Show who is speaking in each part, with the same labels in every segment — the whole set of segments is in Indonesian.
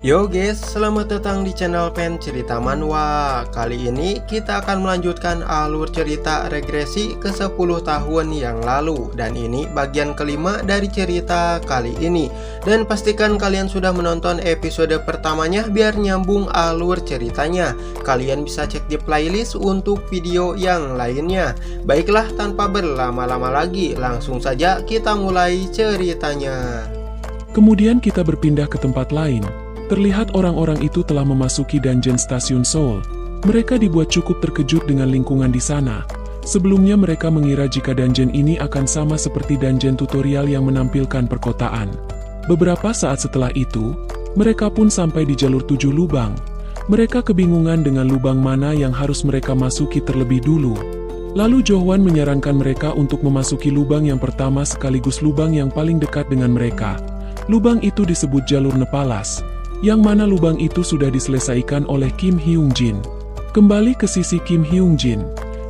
Speaker 1: Yo guys, selamat datang di channel Pen Cerita Manhwa. Kali ini kita akan melanjutkan alur cerita regresi ke 10 tahun yang lalu. Dan ini bagian kelima dari cerita kali ini. Dan pastikan kalian sudah menonton episode pertamanya biar nyambung alur ceritanya. Kalian bisa cek di playlist untuk video yang lainnya. Baiklah, tanpa berlama-lama lagi, langsung saja kita mulai ceritanya.
Speaker 2: Kemudian kita berpindah ke tempat lain. Terlihat orang-orang itu telah memasuki dungeon stasiun Seoul. Mereka dibuat cukup terkejut dengan lingkungan di sana. Sebelumnya mereka mengira jika dungeon ini akan sama seperti dungeon tutorial yang menampilkan perkotaan. Beberapa saat setelah itu, mereka pun sampai di jalur 7 lubang. Mereka kebingungan dengan lubang mana yang harus mereka masuki terlebih dulu. Lalu Johwan menyarankan mereka untuk memasuki lubang yang pertama sekaligus lubang yang paling dekat dengan mereka. Lubang itu disebut jalur Nepalas, yang mana lubang itu sudah diselesaikan oleh Kim Hyung Jin. Kembali ke sisi Kim Hyung Jin,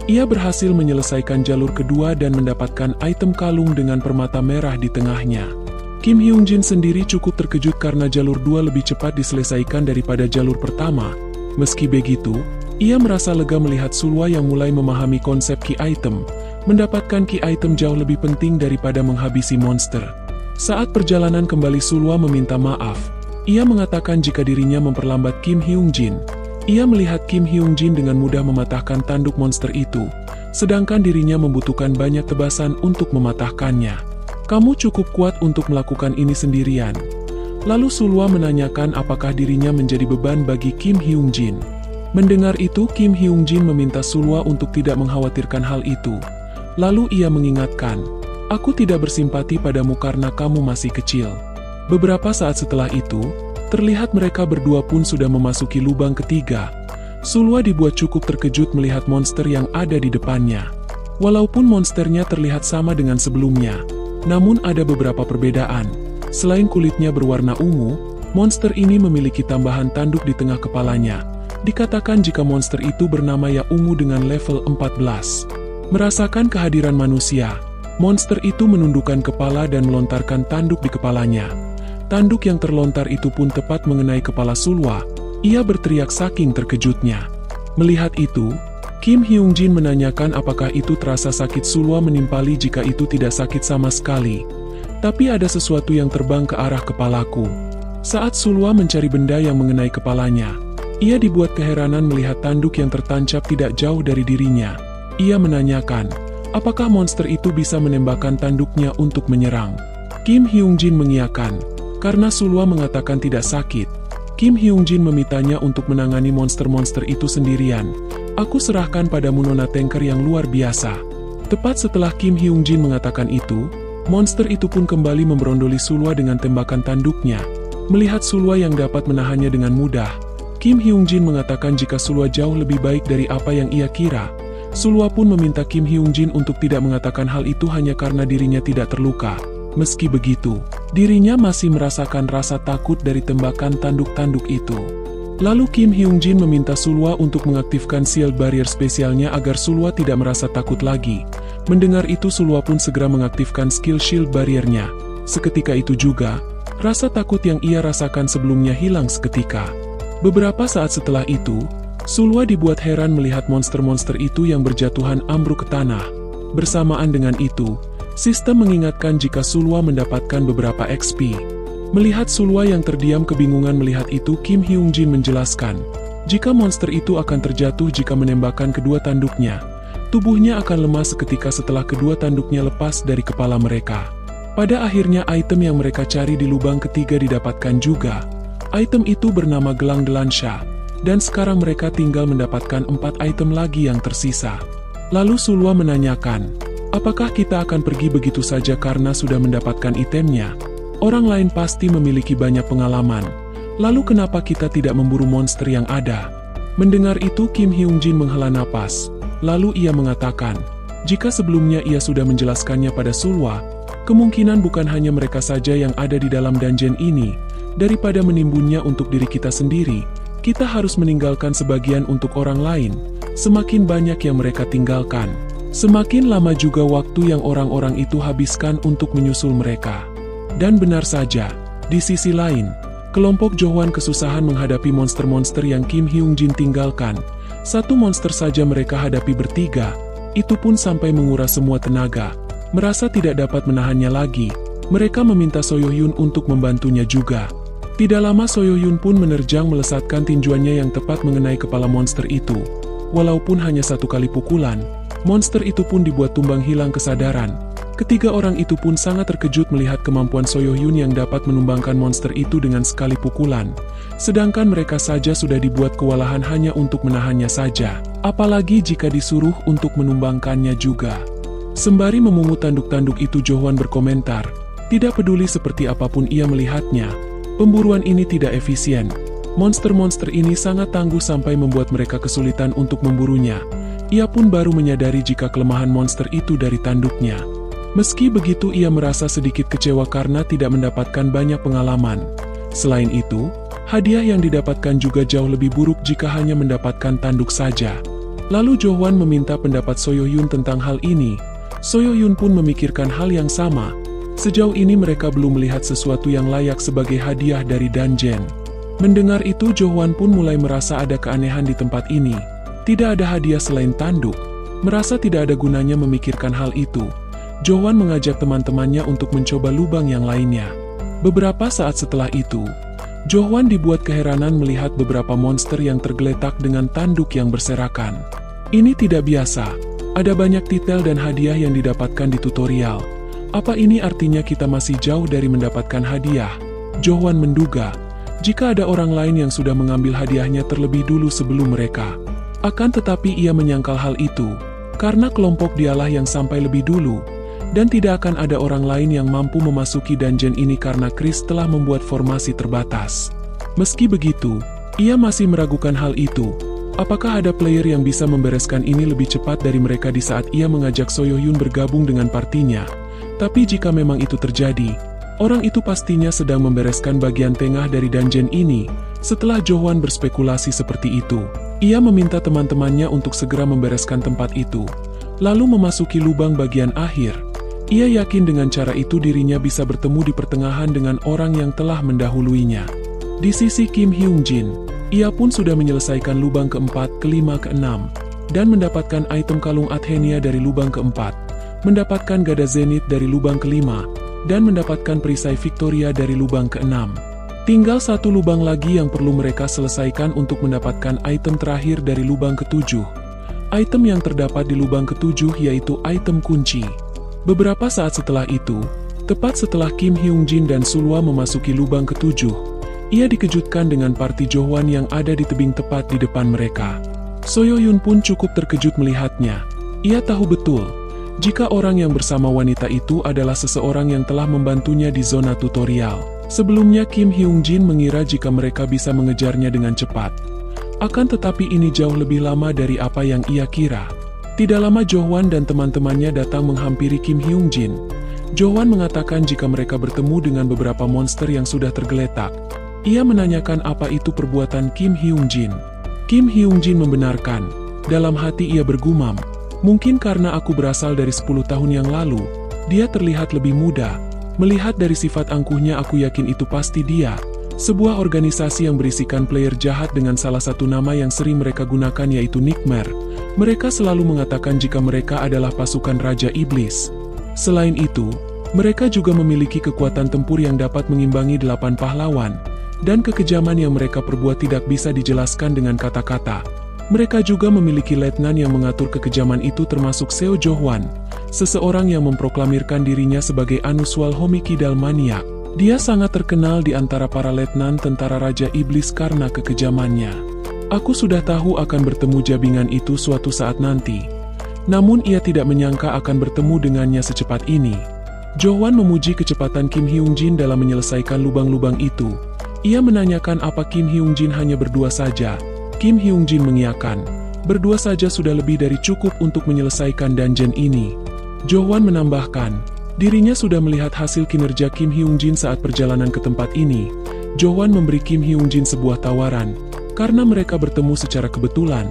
Speaker 2: ia berhasil menyelesaikan jalur kedua dan mendapatkan item kalung dengan permata merah di tengahnya. Kim Hyung Jin sendiri cukup terkejut karena jalur 2 lebih cepat diselesaikan daripada jalur pertama. Meski begitu, ia merasa lega melihat Sulwa yang mulai memahami konsep key item. Mendapatkan key item jauh lebih penting daripada menghabisi monster. Saat perjalanan kembali, Sulwa meminta maaf. Ia mengatakan jika dirinya memperlambat Kim Hyung Jin. Ia melihat Kim Hyung Jin dengan mudah mematahkan tanduk monster itu, sedangkan dirinya membutuhkan banyak tebasan untuk mematahkannya. Kamu cukup kuat untuk melakukan ini sendirian. Lalu Sulwa menanyakan apakah dirinya menjadi beban bagi Kim Hyung Jin. Mendengar itu, Kim Hyung Jin meminta Sulwa untuk tidak mengkhawatirkan hal itu. Lalu ia mengingatkan, "Aku tidak bersimpati padamu karena kamu masih kecil." Beberapa saat setelah itu, terlihat mereka berdua pun sudah memasuki lubang ketiga. Sulwa dibuat cukup terkejut melihat monster yang ada di depannya. Walaupun monsternya terlihat sama dengan sebelumnya, namun ada beberapa perbedaan. Selain kulitnya berwarna ungu, monster ini memiliki tambahan tanduk di tengah kepalanya. Dikatakan jika monster itu bernama Ya Ungu dengan level 14. Merasakan kehadiran manusia, monster itu menundukkan kepala dan melontarkan tanduk di kepalanya. Tanduk yang terlontar itu pun tepat mengenai kepala Sulwa. Ia berteriak saking terkejutnya. Melihat itu, Kim Hyung Jin menanyakan apakah itu terasa sakit. Sulwa menimpali jika itu tidak sakit sama sekali. Tapi ada sesuatu yang terbang ke arah kepalaku. Saat Sulwa mencari benda yang mengenai kepalanya, ia dibuat keheranan melihat tanduk yang tertancap tidak jauh dari dirinya. Ia menanyakan, apakah monster itu bisa menembakkan tanduknya untuk menyerang? Kim Hyung Jin mengiyakan. Karena Sulwa mengatakan tidak sakit, Kim Hyung Jin memintanya untuk menangani monster-monster itu sendirian. "Aku serahkan padamu Nona Tanker yang luar biasa." Tepat setelah Kim Hyung Jin mengatakan itu, monster itu pun kembali memberondoli Sulwa dengan tembakan tanduknya. Melihat Sulwa yang dapat menahannya dengan mudah, Kim Hyung Jin mengatakan jika Sulwa jauh lebih baik dari apa yang ia kira. Sulwa pun meminta Kim Hyung Jin untuk tidak mengatakan hal itu hanya karena dirinya tidak terluka. Meski begitu, dirinya masih merasakan rasa takut dari tembakan tanduk-tanduk itu. Lalu Kim Hyung Jin meminta Sulwa untuk mengaktifkan shield barrier spesialnya agar Sulwa tidak merasa takut lagi. Mendengar itu, Sulwa pun segera mengaktifkan skill shield barriernya. Seketika itu juga, rasa takut yang ia rasakan sebelumnya hilang seketika. Beberapa saat setelah itu, Sulwa dibuat heran melihat monster-monster itu yang berjatuhan ambruk ke tanah. Bersamaan dengan itu, sistem mengingatkan jika Sulwa mendapatkan beberapa XP. Melihat Sulwa yang terdiam kebingungan melihat itu, Kim Hyung Jin menjelaskan, jika monster itu akan terjatuh jika menembakkan kedua tanduknya. Tubuhnya akan lemah seketika setelah kedua tanduknya lepas dari kepala mereka. Pada akhirnya item yang mereka cari di lubang ketiga didapatkan juga. Item itu bernama Gelang Delansha, dan sekarang mereka tinggal mendapatkan 4 item lagi yang tersisa. Lalu Sulwa menanyakan, apakah kita akan pergi begitu saja karena sudah mendapatkan itemnya? Orang lain pasti memiliki banyak pengalaman. Lalu kenapa kita tidak memburu monster yang ada? Mendengar itu, Kim Hyung Jin menghela napas. Lalu ia mengatakan, jika sebelumnya ia sudah menjelaskannya pada Sulwa, kemungkinan bukan hanya mereka saja yang ada di dalam dungeon ini. Daripada menimbunnya untuk diri kita sendiri, kita harus meninggalkan sebagian untuk orang lain. Semakin banyak yang mereka tinggalkan, semakin lama juga waktu yang orang-orang itu habiskan untuk menyusul mereka. Dan benar saja, di sisi lain, kelompok Johwan kesusahan menghadapi monster-monster yang Kim Hyung Jin tinggalkan. Satu monster saja mereka hadapi bertiga, itu pun sampai menguras semua tenaga. Merasa tidak dapat menahannya lagi, mereka meminta Soyohyun untuk membantunya juga. Tidak lama Soyohyun pun menerjang melesatkan tinjuannya yang tepat mengenai kepala monster itu. Walaupun hanya satu kali pukulan, monster itu pun dibuat tumbang hilang kesadaran. Ketiga orang itu pun sangat terkejut melihat kemampuan Soyohyun yang dapat menumbangkan monster itu dengan sekali pukulan. Sedangkan mereka saja sudah dibuat kewalahan hanya untuk menahannya saja. Apalagi jika disuruh untuk menumbangkannya juga. Sembari memungut tanduk-tanduk itu, Johwan berkomentar, tidak peduli seperti apapun ia melihatnya, pemburuan ini tidak efisien. Monster-monster ini sangat tangguh sampai membuat mereka kesulitan untuk memburunya. Ia pun baru menyadari jika kelemahan monster itu dari tanduknya. Meski begitu ia merasa sedikit kecewa karena tidak mendapatkan banyak pengalaman. Selain itu, hadiah yang didapatkan juga jauh lebih buruk jika hanya mendapatkan tanduk saja. Lalu Johwan meminta pendapat Soyohyun tentang hal ini. Soyohyun pun memikirkan hal yang sama. Sejauh ini mereka belum melihat sesuatu yang layak sebagai hadiah dari Danjen. Mendengar itu Johwan pun mulai merasa ada keanehan di tempat ini. Tidak ada hadiah selain tanduk. Merasa tidak ada gunanya memikirkan hal itu. Johwan mengajak teman-temannya untuk mencoba lubang yang lainnya. Beberapa saat setelah itu, Johwan dibuat keheranan melihat beberapa monster yang tergeletak dengan tanduk yang berserakan. Ini tidak biasa. Ada banyak titel dan hadiah yang didapatkan di tutorial. Apa ini artinya kita masih jauh dari mendapatkan hadiah? Johwan menduga, jika ada orang lain yang sudah mengambil hadiahnya terlebih dulu sebelum mereka. Akan tetapi ia menyangkal hal itu, karena kelompok dialah yang sampai lebih dulu. Dan tidak akan ada orang lain yang mampu memasuki dungeon ini karena Chris telah membuat formasi terbatas. Meski begitu, ia masih meragukan hal itu. Apakah ada player yang bisa membereskan ini lebih cepat dari mereka di saat ia mengajak Soyohyun bergabung dengan partinya? Tapi jika memang itu terjadi, orang itu pastinya sedang membereskan bagian tengah dari dungeon ini. Setelah Johwan berspekulasi seperti itu, ia meminta teman-temannya untuk segera membereskan tempat itu, lalu memasuki lubang bagian akhir. Ia yakin dengan cara itu dirinya bisa bertemu di pertengahan dengan orang yang telah mendahuluinya. Di sisi Kim Hyung Jin, ia pun sudah menyelesaikan lubang keempat, kelima, keenam, dan mendapatkan item kalung Athenia dari lubang keempat, mendapatkan gada Zenith dari lubang kelima, dan mendapatkan perisai Victoria dari lubang keenam. Tinggal satu lubang lagi yang perlu mereka selesaikan untuk mendapatkan item terakhir dari lubang ketujuh. Item yang terdapat di lubang ketujuh yaitu item kunci. Beberapa saat setelah itu, tepat setelah Kim Hyung Jin dan Sulwa memasuki lubang ketujuh, ia dikejutkan dengan parti Johwan yang ada di tebing tepat di depan mereka. Soyohyun pun cukup terkejut melihatnya. Ia tahu betul, jika orang yang bersama wanita itu adalah seseorang yang telah membantunya di zona tutorial. Sebelumnya Kim Hyung Jin mengira jika mereka bisa mengejarnya dengan cepat. Akan tetapi ini jauh lebih lama dari apa yang ia kira. Tidak lama Johwan dan teman-temannya datang menghampiri Kim Hyung Jin. Johwan mengatakan jika mereka bertemu dengan beberapa monster yang sudah tergeletak. Ia menanyakan apa itu perbuatan Kim Hyung Jin. Kim Hyung Jin membenarkan. Dalam hati ia bergumam, mungkin karena aku berasal dari 10 tahun yang lalu, dia terlihat lebih muda. Melihat dari sifat angkuhnya aku yakin itu pasti dia. Sebuah organisasi yang berisikan player jahat dengan salah satu nama yang sering mereka gunakan yaitu Nightmare. Mereka selalu mengatakan jika mereka adalah pasukan Raja Iblis. Selain itu, mereka juga memiliki kekuatan tempur yang dapat mengimbangi 8 pahlawan, dan kekejaman yang mereka perbuat tidak bisa dijelaskan dengan kata-kata. Mereka juga memiliki letnan yang mengatur kekejaman itu termasuk Seo Johwan, seseorang yang memproklamirkan dirinya sebagai Anuswal Homikidal Maniak. Dia sangat terkenal di antara para letnan tentara Raja Iblis karena kekejamannya. Aku sudah tahu akan bertemu jabingan itu suatu saat nanti. Namun ia tidak menyangka akan bertemu dengannya secepat ini. Johwan memuji kecepatan Kim Hyung Jin dalam menyelesaikan lubang-lubang itu. Ia menanyakan apa Kim Hyung Jin hanya berdua saja. Kim Hyung Jin mengiyakan. Berdua saja sudah lebih dari cukup untuk menyelesaikan dungeon ini. Johwan menambahkan, dirinya sudah melihat hasil kinerja Kim Hyung Jin saat perjalanan ke tempat ini. Johwan memberi Kim Hyung Jin sebuah tawaran. Karena mereka bertemu secara kebetulan,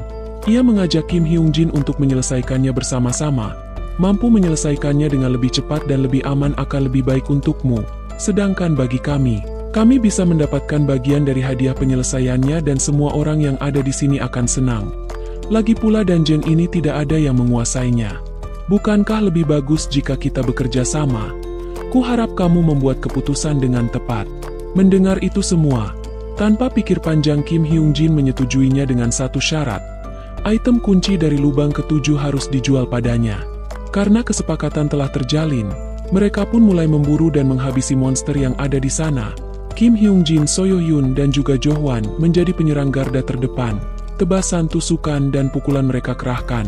Speaker 2: ia mengajak Kim Hyung Jin untuk menyelesaikannya bersama-sama. Mampu menyelesaikannya dengan lebih cepat dan lebih aman akan lebih baik untukmu. Sedangkan bagi kami Kami bisa mendapatkan bagian dari hadiah penyelesaiannya dan semua orang yang ada di sini akan senang. Lagi pula dungeon ini tidak ada yang menguasainya. Bukankah lebih bagus jika kita bekerja sama? Kuharap kamu membuat keputusan dengan tepat. Mendengar itu semua, tanpa pikir panjang Kim Hyung Jin menyetujuinya dengan satu syarat. Item kunci dari lubang ketujuh harus dijual padanya. Karena kesepakatan telah terjalin, mereka pun mulai memburu dan menghabisi monster yang ada di sana. Kim Hyung Jin, Soyo Hyun dan juga Jo Hwan menjadi penyerang garda terdepan. Tebasan, tusukan, dan pukulan mereka kerahkan.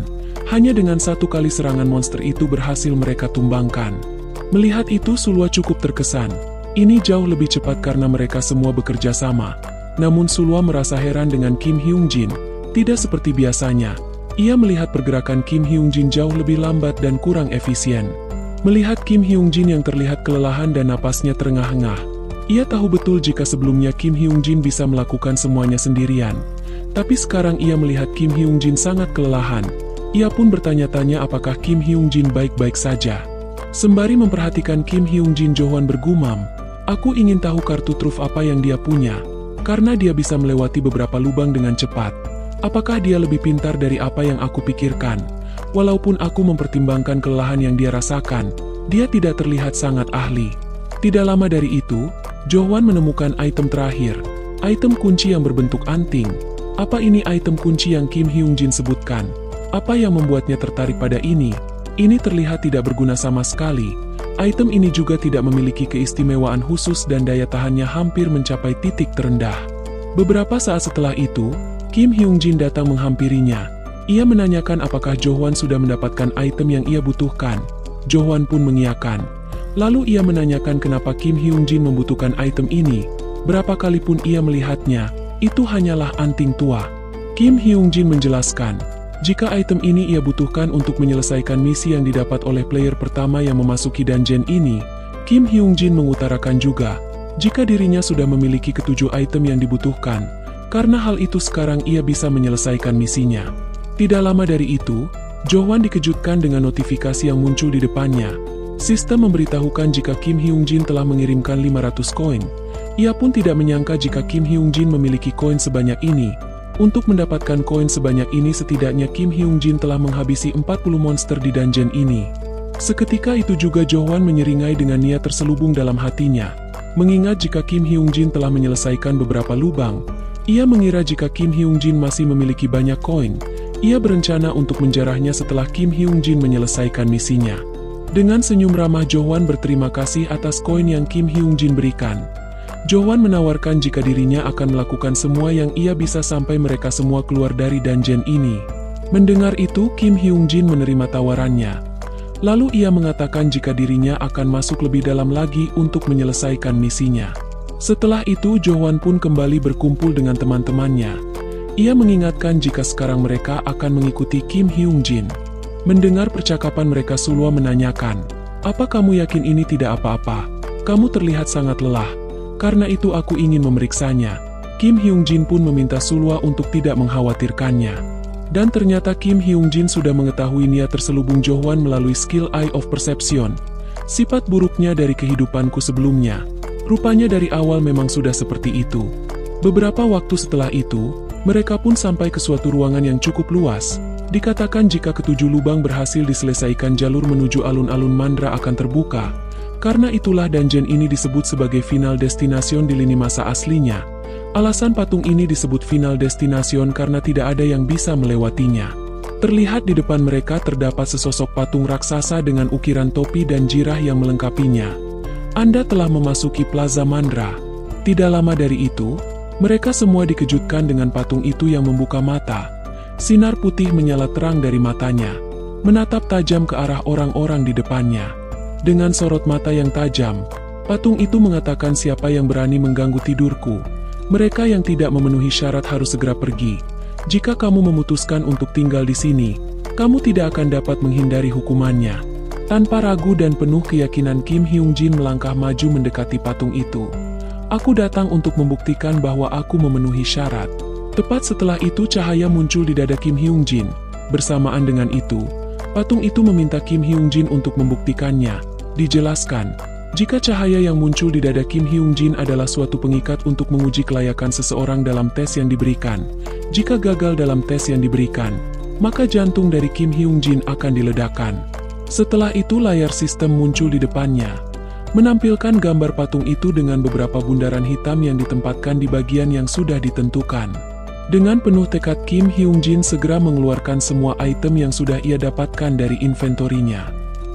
Speaker 2: Hanya dengan satu kali serangan monster itu berhasil mereka tumbangkan. Melihat itu Sulwa cukup terkesan. Ini jauh lebih cepat karena mereka semua bekerja sama. Namun Sulwa merasa heran dengan Kim Hyung Jin. Tidak seperti biasanya. Ia melihat pergerakan Kim Hyung Jin jauh lebih lambat dan kurang efisien. Melihat Kim Hyung Jin yang terlihat kelelahan dan napasnya terengah-engah, ia tahu betul jika sebelumnya Kim Hyung Jin bisa melakukan semuanya sendirian. Tapi sekarang ia melihat Kim Hyung Jin sangat kelelahan. Ia pun bertanya-tanya apakah Kim Hyung Jin baik-baik saja. Sembari memperhatikan Kim Hyung Jin, Jo Hwan bergumam, "Aku ingin tahu kartu truf apa yang dia punya. Karena dia bisa melewati beberapa lubang dengan cepat. Apakah dia lebih pintar dari apa yang aku pikirkan? Walaupun aku mempertimbangkan kelelahan yang dia rasakan, dia tidak terlihat sangat ahli." Tidak lama dari itu, Jo Hwan menemukan item terakhir. Item kunci yang berbentuk anting. Apa ini item kunci yang Kim Hyung Jin sebutkan? Apa yang membuatnya tertarik pada ini? Ini terlihat tidak berguna sama sekali. Item ini juga tidak memiliki keistimewaan khusus dan daya tahannya hampir mencapai titik terendah. Beberapa saat setelah itu, Kim Hyung Jin datang menghampirinya. Ia menanyakan apakah Jo Hwan sudah mendapatkan item yang ia butuhkan. Jo Hwan pun mengiyakan. Lalu ia menanyakan kenapa Kim Hyung Jin membutuhkan item ini. Berapa kali pun ia melihatnya, itu hanyalah anting tua. Kim Hyung Jin menjelaskan, jika item ini ia butuhkan untuk menyelesaikan misi yang didapat oleh player pertama yang memasuki dungeon ini. Kim Hyung Jin mengutarakan juga, jika dirinya sudah memiliki ketujuh item yang dibutuhkan, karena hal itu sekarang ia bisa menyelesaikan misinya. Tidak lama dari itu, Jo Hwan dikejutkan dengan notifikasi yang muncul di depannya. Sistem memberitahukan jika Kim Hyung Jin telah mengirimkan 500 koin. Ia pun tidak menyangka jika Kim Hyung Jin memiliki koin sebanyak ini. Untuk mendapatkan koin sebanyak ini setidaknya Kim Hyung Jin telah menghabisi 40 monster di dungeon ini. Seketika itu juga Jo Hwan menyeringai dengan niat terselubung dalam hatinya. Mengingat jika Kim Hyung Jin telah menyelesaikan beberapa lubang, ia mengira jika Kim Hyung Jin masih memiliki banyak koin. Ia berencana untuk menjarahnya setelah Kim Hyung Jin menyelesaikan misinya. Dengan senyum ramah Jo Hwan berterima kasih atas koin yang Kim Hyung Jin berikan. Jo Hwan menawarkan jika dirinya akan melakukan semua yang ia bisa sampai mereka semua keluar dari dungeon ini. Mendengar itu Kim Hyung Jin menerima tawarannya. Lalu ia mengatakan jika dirinya akan masuk lebih dalam lagi untuk menyelesaikan misinya. Setelah itu Jo Hwan pun kembali berkumpul dengan teman-temannya. Ia mengingatkan jika sekarang mereka akan mengikuti Kim Hyung Jin. Mendengar percakapan mereka Sulwa menanyakan, "Apa kamu yakin ini tidak apa-apa? Kamu terlihat sangat lelah. Karena itu aku ingin memeriksanya." Kim Hyung Jin pun meminta Sulwa untuk tidak mengkhawatirkannya. Dan ternyata Kim Hyung Jin sudah mengetahui niat terselubung Jo Hwan melalui skill Eye of Perception. Sifat buruknya dari kehidupanku sebelumnya. Rupanya dari awal memang sudah seperti itu. Beberapa waktu setelah itu, mereka pun sampai ke suatu ruangan yang cukup luas. Dikatakan jika ketujuh lubang berhasil diselesaikan jalur menuju alun-alun Mandra akan terbuka. Karena itulah dungeon ini disebut sebagai Final Destination di lini masa aslinya. Alasan patung ini disebut Final Destination karena tidak ada yang bisa melewatinya. Terlihat di depan mereka terdapat sesosok patung raksasa dengan ukiran topi dan jirah yang melengkapinya. Anda telah memasuki Plaza Mandra. Tidak lama dari itu, mereka semua dikejutkan dengan patung itu yang membuka mata. Sinar putih menyala terang dari matanya, menatap tajam ke arah orang-orang di depannya. Dengan sorot mata yang tajam, patung itu mengatakan siapa yang berani mengganggu tidurku. Mereka yang tidak memenuhi syarat harus segera pergi. Jika kamu memutuskan untuk tinggal di sini, kamu tidak akan dapat menghindari hukumannya. Tanpa ragu dan penuh keyakinan Kim Hyung Jin melangkah maju mendekati patung itu. Aku datang untuk membuktikan bahwa aku memenuhi syarat. Tepat setelah itu cahaya muncul di dada Kim Hyung Jin. Bersamaan dengan itu, patung itu meminta Kim Hyung Jin untuk membuktikannya. Dijelaskan, Jika cahaya yang muncul di dada Kim Hyung Jin adalah suatu pengikat untuk menguji kelayakan seseorang dalam tes yang diberikan, jika gagal dalam tes yang diberikan, maka jantung dari Kim Hyung Jin akan diledakkan. Setelah itu layar sistem muncul di depannya, menampilkan gambar patung itu dengan beberapa bundaran hitam yang ditempatkan di bagian yang sudah ditentukan. Dengan penuh tekad Kim Hyung Jin segera mengeluarkan semua item yang sudah ia dapatkan dari inventorinya.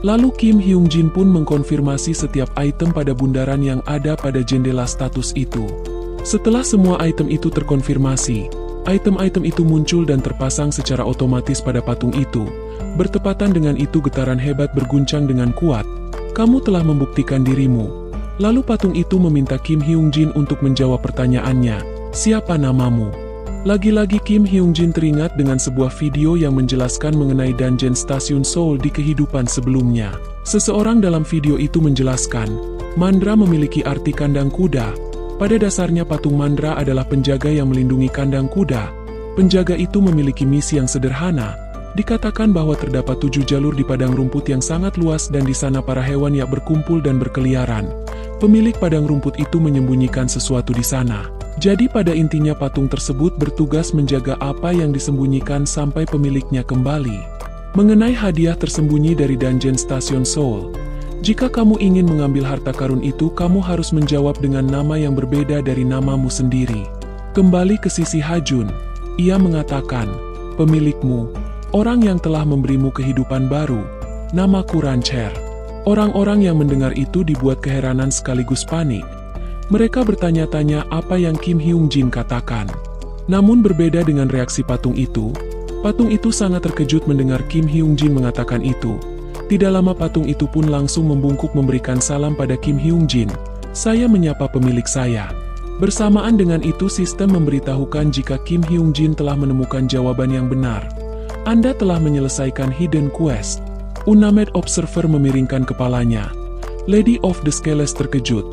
Speaker 2: Lalu Kim Hyung Jin pun mengkonfirmasi setiap item pada bundaran yang ada pada jendela status itu. Setelah semua item itu terkonfirmasi, item-item itu muncul dan terpasang secara otomatis pada patung itu. Bertepatan dengan itu getaran hebat berguncang dengan kuat. Kamu telah membuktikan dirimu. Lalu patung itu meminta Kim Hyung Jin untuk menjawab pertanyaannya, siapa namamu? Lagi-lagi Kim Hyung Jin teringat dengan sebuah video yang menjelaskan mengenai dungeon stasiun Seoul di kehidupan sebelumnya. Seseorang dalam video itu menjelaskan, Mandra memiliki arti kandang kuda. Pada dasarnya patung Mandra adalah penjaga yang melindungi kandang kuda. Penjaga itu memiliki misi yang sederhana. Dikatakan bahwa terdapat 7 jalur di padang rumput yang sangat luas dan di sana para hewan yang berkumpul dan berkeliaran. Pemilik padang rumput itu menyembunyikan sesuatu di sana. Jadi pada intinya patung tersebut bertugas menjaga apa yang disembunyikan sampai pemiliknya kembali. Mengenai hadiah tersembunyi dari dungeon stasiun Seoul, jika kamu ingin mengambil harta karun itu, kamu harus menjawab dengan nama yang berbeda dari namamu sendiri. Kembali ke sisi Hajun, ia mengatakan, pemilikmu, orang yang telah memberimu kehidupan baru, namaku Rancher. Orang-orang yang mendengar itu dibuat keheranan sekaligus panik. Mereka bertanya-tanya apa yang Kim Hyung Jin katakan. Namun berbeda dengan reaksi patung itu sangat terkejut mendengar Kim Hyung Jin mengatakan itu. Tidak lama patung itu pun langsung membungkuk memberikan salam pada Kim Hyung Jin. Saya menyapa pemilik saya. Bersamaan dengan itu sistem memberitahukan jika Kim Hyung Jin telah menemukan jawaban yang benar. Anda telah menyelesaikan hidden quest. Unnamed Observer memiringkan kepalanya. Lady of the Scales terkejut.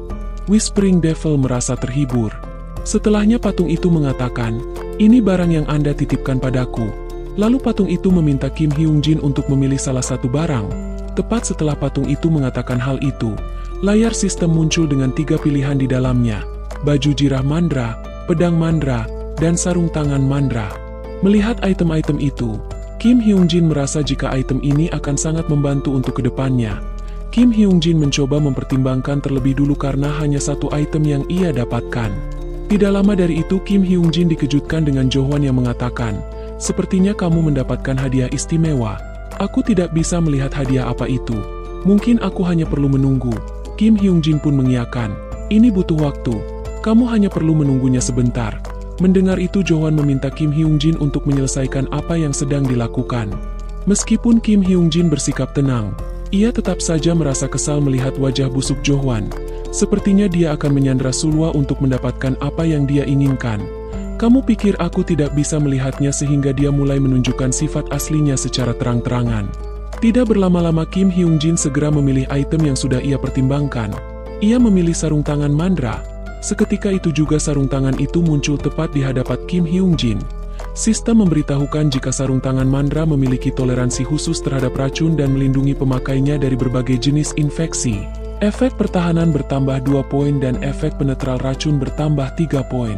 Speaker 2: Whispering Devil merasa terhibur. Setelahnya patung itu mengatakan, ini barang yang Anda titipkan padaku. Lalu patung itu meminta Kim Hyung Jin untuk memilih salah satu barang. Tepat setelah patung itu mengatakan hal itu, layar sistem muncul dengan 3 pilihan di dalamnya. Baju jirah Mandra, pedang Mandra, dan sarung tangan Mandra. Melihat item-item itu, Kim Hyung Jin merasa jika item ini akan sangat membantu untuk kedepannya. Kim Hyung Jin mencoba mempertimbangkan terlebih dulu karena hanya satu item yang ia dapatkan. Tidak lama dari itu Kim Hyung Jin dikejutkan dengan Jo-hwan yang mengatakan, sepertinya kamu mendapatkan hadiah istimewa. Aku tidak bisa melihat hadiah apa itu. Mungkin aku hanya perlu menunggu. Kim Hyung Jin pun mengiyakan. Ini butuh waktu. Kamu hanya perlu menunggunya sebentar. Mendengar itu Jo-hwan meminta Kim Hyung Jin untuk menyelesaikan apa yang sedang dilakukan. Meskipun Kim Hyung Jin bersikap tenang, ia tetap saja merasa kesal melihat wajah busuk Jo-hwan. Sepertinya dia akan menyandra Sulwa untuk mendapatkan apa yang dia inginkan. Kamu pikir aku tidak bisa melihatnya sehingga dia mulai menunjukkan sifat aslinya secara terang-terangan. Tidak berlama-lama Kim Hyung Jin segera memilih item yang sudah ia pertimbangkan. Ia memilih sarung tangan Mandra. Seketika itu juga sarung tangan itu muncul tepat di hadapan Kim Hyung Jin. Sistem memberitahukan jika sarung tangan Mandra memiliki toleransi khusus terhadap racun dan melindungi pemakainya dari berbagai jenis infeksi. Efek pertahanan bertambah 2 poin dan efek penetral racun bertambah 3 poin.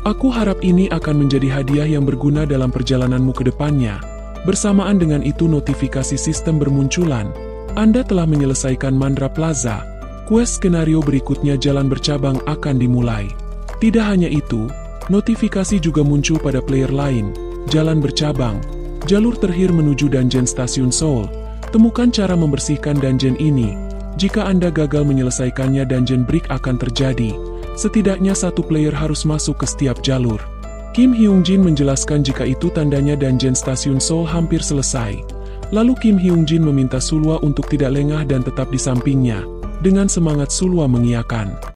Speaker 2: Aku harap ini akan menjadi hadiah yang berguna dalam perjalananmu ke depannya. Bersamaan dengan itu notifikasi sistem bermunculan. Anda telah menyelesaikan Mandra Plaza. Quest skenario berikutnya jalan bercabang akan dimulai. Tidak hanya itu, notifikasi juga muncul pada player lain, jalan bercabang, jalur terhir menuju dungeon stasiun Seoul. Temukan cara membersihkan dungeon ini. Jika Anda gagal menyelesaikannya, dungeon break akan terjadi. Setidaknya satu player harus masuk ke setiap jalur. Kim Hyung Jin menjelaskan jika itu tandanya dungeon stasiun Seoul hampir selesai. Lalu Kim Hyung Jin meminta Sulwa untuk tidak lengah dan tetap di sampingnya. Dengan semangat Sulwa mengiyakan.